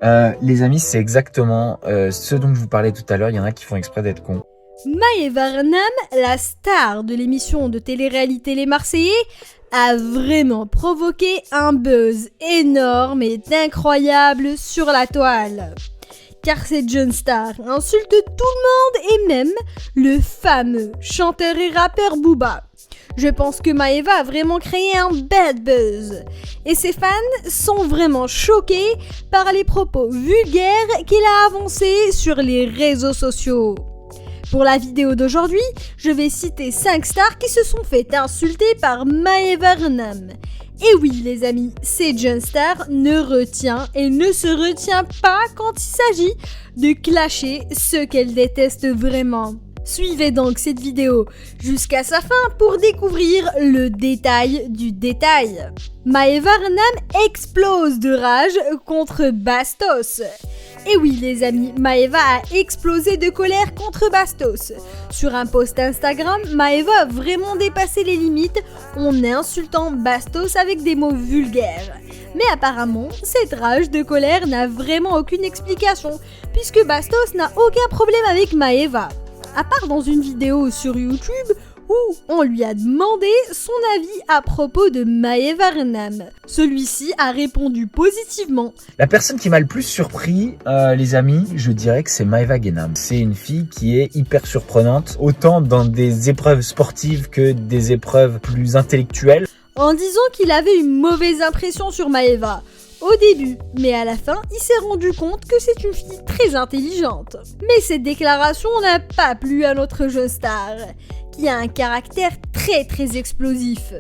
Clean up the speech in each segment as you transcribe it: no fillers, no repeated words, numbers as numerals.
Les amis, c'est exactement ce dont je vous parlais tout à l'heure. Il y en a qui font exprès d'être cons. Maëva Arnam, la star de l'émission de télé-réalité Les Marseillais, a vraiment provoqué un buzz énorme et incroyable sur la toile. Car cette jeune star insulte tout le monde et même le fameux chanteur et rappeur Booba. Je pense que Maëva a vraiment créé un bad buzz. Et ses fans sont vraiment choqués par les propos vulgaires qu'il a avancés sur les réseaux sociaux. Pour la vidéo d'aujourd'hui, je vais citer 5 stars qui se sont fait insulter par Maëva Arnam. Et oui les amis, cette jeune star ne retient et ne se retient pas quand il s'agit de clasher ceux qu'elle déteste vraiment. Suivez donc cette vidéo jusqu'à sa fin pour découvrir le détail du détail. Maëva Arnam explose de rage contre Bastos. Et oui les amis, Maëva a explosé de colère contre Bastos. Sur un post Instagram, Maëva a vraiment dépassé les limites en insultant Bastos avec des mots vulgaires. Mais apparemment, cette rage de colère n'a vraiment aucune explication, puisque Bastos n'a aucun problème avec Maëva. À part dans une vidéo sur YouTube où on lui a demandé son avis à propos de Maëva Arnam. Celui-ci a répondu positivement. La personne qui m'a le plus surpris, les amis, je dirais que c'est Maëva Arnam. C'est une fille qui est hyper surprenante, autant dans des épreuves sportives que des épreuves plus intellectuelles. En disant qu'il avait une mauvaise impression sur Maëva au début, mais à la fin, il s'est rendu compte que c'est une fille très intelligente. Mais cette déclaration n'a pas plu à notre jeune star, qui a un caractère très explosif.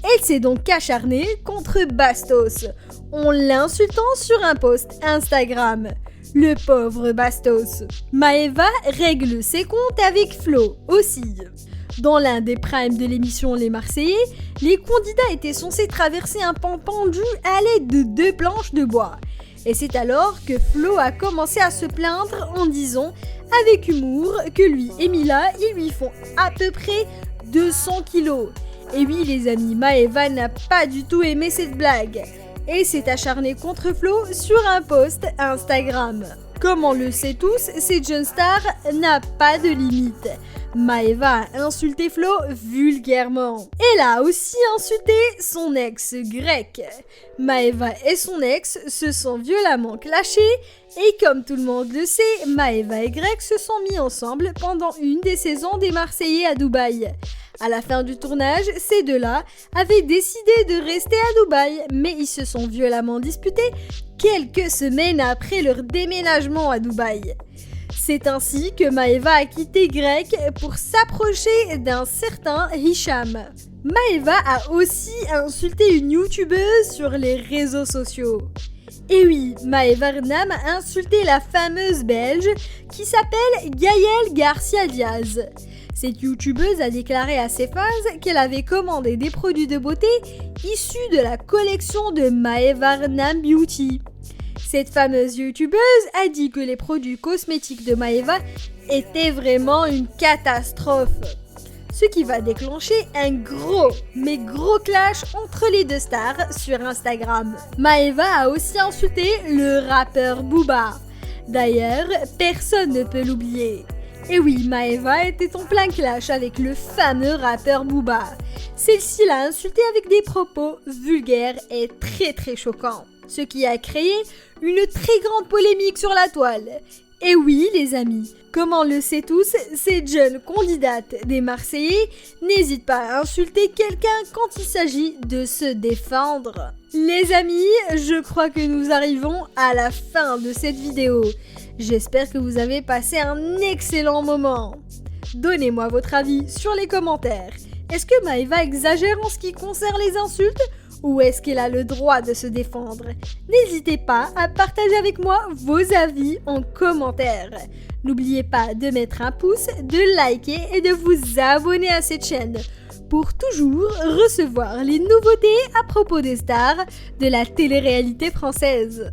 Elle s'est donc acharnée contre Bastos, en l'insultant sur un post Instagram. Le pauvre Bastos. Maëva règle ses comptes avec Flo aussi. Dans l'un des primes de l'émission Les Marseillais, les candidats étaient censés traverser un pont pendu à l'aide de 2 planches de bois. Et c'est alors que Flo a commencé à se plaindre en disant avec humour que lui et Mila, ils lui font à peu près 200 kilos. Et oui les amis, Maëva n'a pas du tout aimé cette blague et s'est acharnée contre Flo sur un post Instagram. Comme on le sait tous, cette jeune star n'a pas de limite. Maëva a insulté Flo vulgairement. Elle a aussi insulté son ex grec. Maëva et son ex se sont violemment clashés et comme tout le monde le sait, Maëva et Greg se sont mis ensemble pendant une des saisons des Marseillais à Dubaï. À la fin du tournage, ces deux-là avaient décidé de rester à Dubaï, mais ils se sont violemment disputés quelques semaines après leur déménagement à Dubaï. C'est ainsi que Maëva a quitté Greg pour s'approcher d'un certain Hicham. Maëva a aussi insulté une youtubeuse sur les réseaux sociaux. Et oui, Maëva Arnam a insulté la fameuse belge qui s'appelle Gaëlle Garcia Diaz. Cette youtubeuse a déclaré à ses fans qu'elle avait commandé des produits de beauté issus de la collection de Maëva Arnam Beauty. Cette fameuse youtubeuse a dit que les produits cosmétiques de Maëva étaient vraiment une catastrophe. Ce qui va déclencher un gros clash entre les deux stars sur Instagram. Maëva a aussi insulté le rappeur Booba. D'ailleurs, personne ne peut l'oublier. Et oui, Maëva était en plein clash avec le fameux rappeur Booba. Celle-ci l'a insulté avec des propos vulgaires et très choquants. Ce qui a créé une très grande polémique sur la toile. Et oui les amis, comme on le sait tous, cette jeune candidate des Marseillais n'hésite pas à insulter quelqu'un quand il s'agit de se défendre. Les amis, je crois que nous arrivons à la fin de cette vidéo. J'espère que vous avez passé un excellent moment. Donnez-moi votre avis sur les commentaires. Est-ce que Maëva exagère en ce qui concerne les insultes ? Ou est-ce qu'elle a le droit de se défendre? N'hésitez pas à partager avec moi vos avis en commentaire. N'oubliez pas de mettre un pouce, de liker et de vous abonner à cette chaîne pour toujours recevoir les nouveautés à propos des stars de la télé-réalité française.